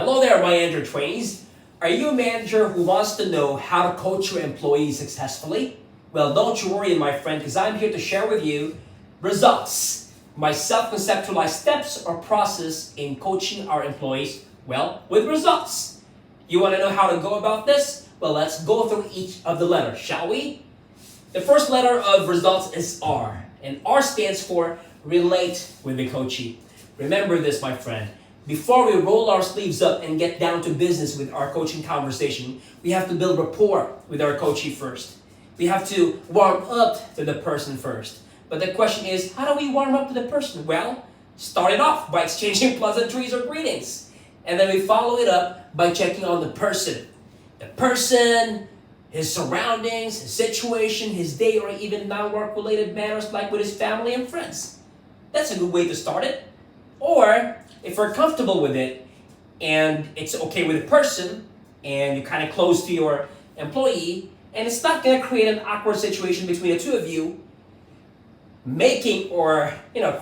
Hello there, my Andrew trainees. Are you a manager who wants to know how to coach your employees successfully? Well, don't you worry, my friend, because I'm here to share with you results. My self-conceptualized steps or process in coaching our employees, well, with results. You want to know how to go about this? Well, let's go through each of the letters, shall we? The first letter of results is R, and R stands for relate with the coachee. Remember this, my friend. Before we roll our sleeves up and get down to business with our coaching conversation, we have to build rapport with our coachee first. We have to warm up to the person first. But the question is, how do we warm up to the person? Well, start it off by exchanging pleasantries or greetings. And then we follow it up by checking on the person. The person, his surroundings, his situation, his day, or even non-work related matters like with his family and friends. That's a good way to start it. Or, if we're comfortable with it, and it's okay with the person, and you're kind of close to your employee, and it's not going to create an awkward situation between the two of you, making or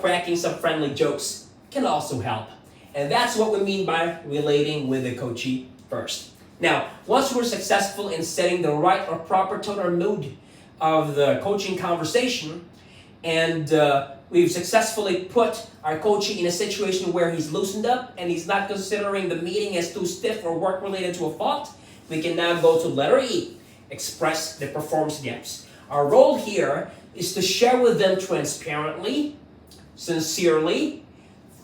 cracking some friendly jokes can also help. And that's what we mean by relating with the coachee first. Now, once we're successful in setting the right or proper tone or mood of the coaching conversation, and we've successfully put our coachee in a situation where he's loosened up and he's not considering the meeting as too stiff or work related to a fault, we can now go to letter E, express the performance gaps. Our role here is to share with them transparently, sincerely,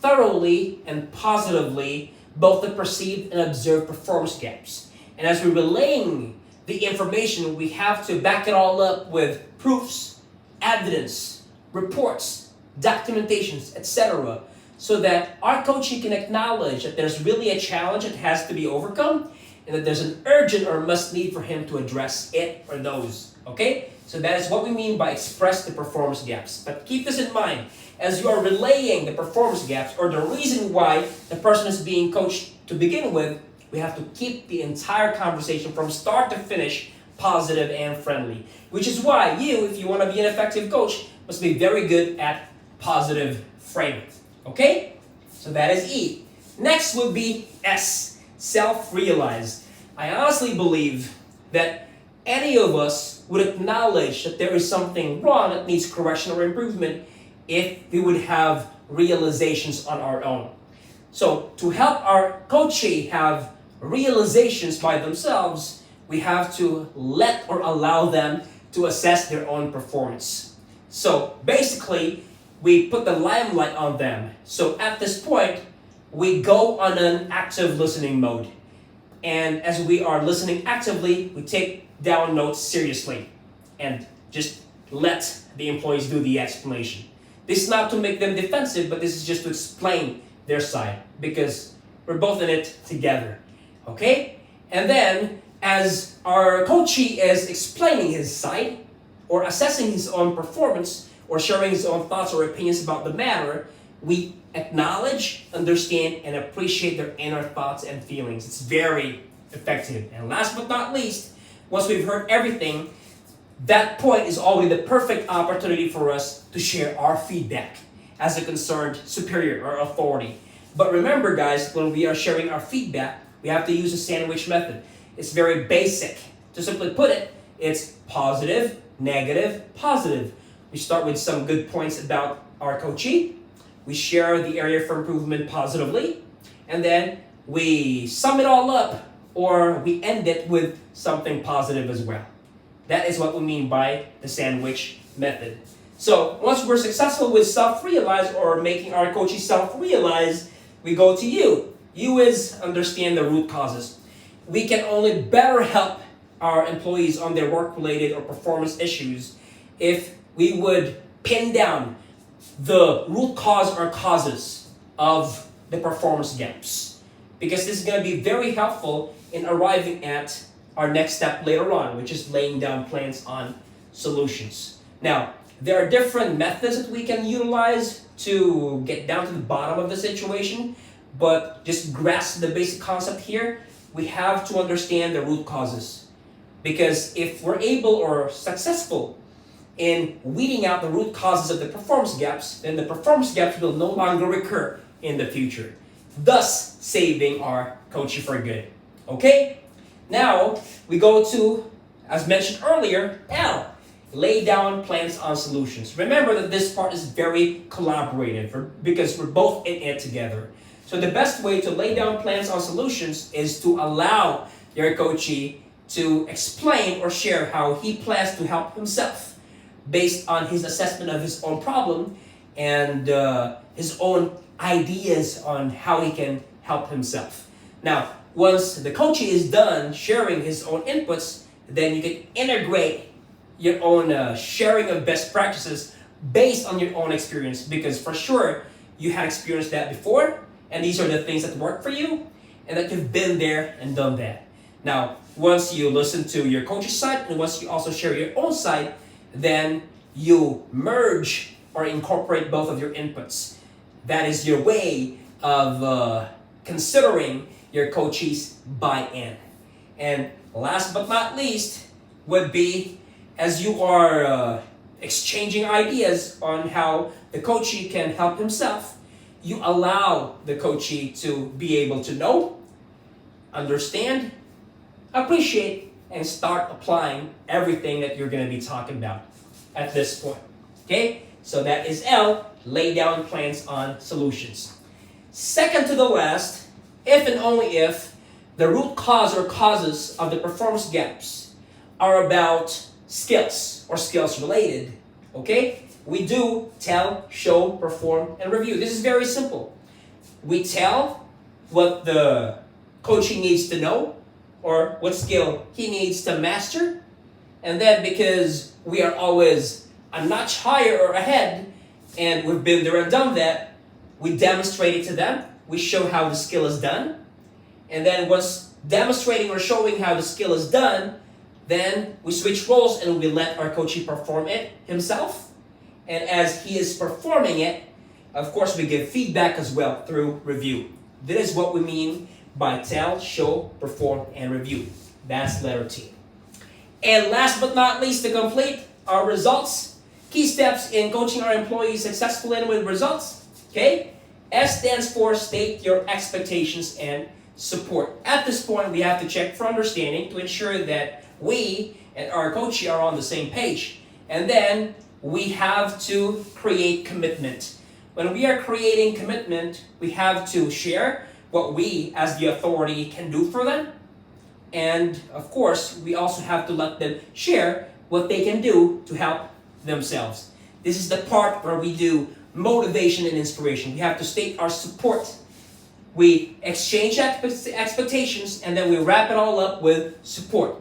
thoroughly, and positively both the perceived and observed performance gaps. And as we're relaying the information, we have to back it all up with proofs, evidence, reports, documentations, etc. so that our coachee can acknowledge that there's really a challenge that has to be overcome and that there's an urgent or must need for him to address it or those. Okay? So that is what we mean by express the performance gaps. But keep this in mind, as you are relaying the performance gaps or the reason why the person is being coached to begin with, we have to keep the entire conversation from start to finish positive and friendly. Which is why you, if you want to be an effective coach, must be very good at positive framing. Okay? So that is E. Next would be S, self-realize. I honestly believe that any of us would acknowledge that there is something wrong that needs correction or improvement if we would have realizations on our own. So to help our coachee have realizations by themselves, we have to let or allow them to assess their own performance. So basically, we put the limelight on them. So at this point, we go on an active listening mode. And as we are listening actively, we take down notes seriously and just let the employees do the explanation. This is not to make them defensive, but this is just to explain their side because we're both in it together. Okay? And then, as our coachee is explaining his side or assessing his own performance or sharing his own thoughts or opinions about the matter, we acknowledge, understand, and appreciate their inner thoughts and feelings. It's very effective. And last but not least, once we've heard everything, that point is always the perfect opportunity for us to share our feedback as a concerned superior or authority. But remember, guys, when we are sharing our feedback, we have to use a sandwich method. It's very basic. To simply put it, it's positive, negative, positive. We start with some good points about our coachee. We share the area for improvement positively. And then we sum it all up or we end it with something positive as well. That is what we mean by the sandwich method. So once we're successful with self-realize or making our coachee self-realize, we go to U. U is understand the root causes. We can only better help our employees on their work-related or performance issues if we would pin down the root cause or causes of the performance gaps. Because this is going to be very helpful in arriving at our next step later on, which is laying down plans on solutions. Now, there are different methods that we can utilize to get down to the bottom of the situation, but just grasp the basic concept here. We have to understand the root causes. Because if we're able or successful in weeding out the root causes of the performance gaps, then the performance gaps will no longer recur in the future. thus saving our coaching for good. Okay? Now, we go to, as mentioned earlier, L. Lay down plans on solutions. Remember that this part is very collaborative because we're both in it together. So the best way to lay down plans on solutions is to allow your coachee to explain or share how he plans to help himself based on his assessment of his own problem and his own ideas on how he can help himself. Now, once the coachee is done sharing his own inputs, then you can integrate your own sharing of best practices based on your own experience, because for sure you had experienced that before, and these are the things that work for you and that you've been there and done that. Now, once you listen to your coach's side and once you also share your own side, then you merge or incorporate both of your inputs. That is your way of considering your coachee's buy-in. And last but not least would be, as you are exchanging ideas on how the coachee can help himself, you allow the coachee to be able to know, understand, appreciate, and start applying everything that you're going to be talking about at this point. Okay? So that is L, lay down plans on solutions. Second to the last, if and only if the root cause or causes of the performance gaps are about skills or skills related, okay? We do tell, show, perform, and review. This is very simple. We tell what the coachee needs to know or what skill he needs to master. And then because we are always a notch higher or ahead and we've been there and done that, we demonstrate it to them. We show how the skill is done. And then once demonstrating or showing how the skill is done, then we switch roles and we let our coachee perform it himself. And as he is performing it, of course, we give feedback as well through review. This is what we mean by tell, show, perform, and review. That's letter T. And last but not least, to complete our results, key steps in coaching our employees successfully and with results. Okay? S stands for state your expectations and support. At this point, we have to check for understanding to ensure that we and our coachee are on the same page. And then we have to create commitment. When we are creating commitment, we have to share what we as the authority can do for them. And of course, we also have to let them share what they can do to help themselves. This is the part where we do motivation and inspiration. We have to state our support. We exchange expectations and then we wrap it all up with support.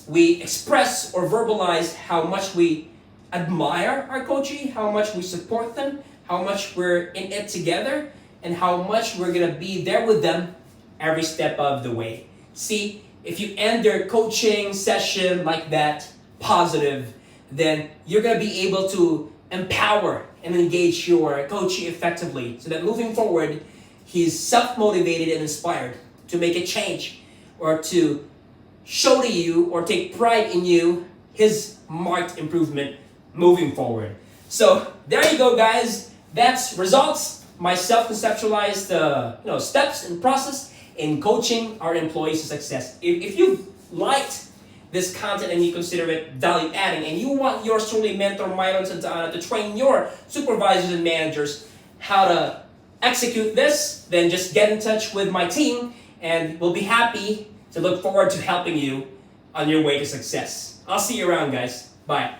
We express or verbalize how much we admire our coachee, how much we support them, how much we're in it together, and how much we're going to be there with them every step of the way. See, if you end their coaching session like that, positive, then you're going to be able to empower and engage your coachee effectively so that moving forward, he's self-motivated and inspired to make a change or to show to you or take pride in you his marked improvement moving forward. So there you go, guys. That's results, my self-conceptualized steps and process in coaching our employees to success. If you liked this content and you consider it value adding and you want yours truly mentor Myron to train your supervisors and managers how to execute this, then just get in touch with my team and we'll be happy to look forward to helping you on your way to success. I'll see you around, guys. Bye.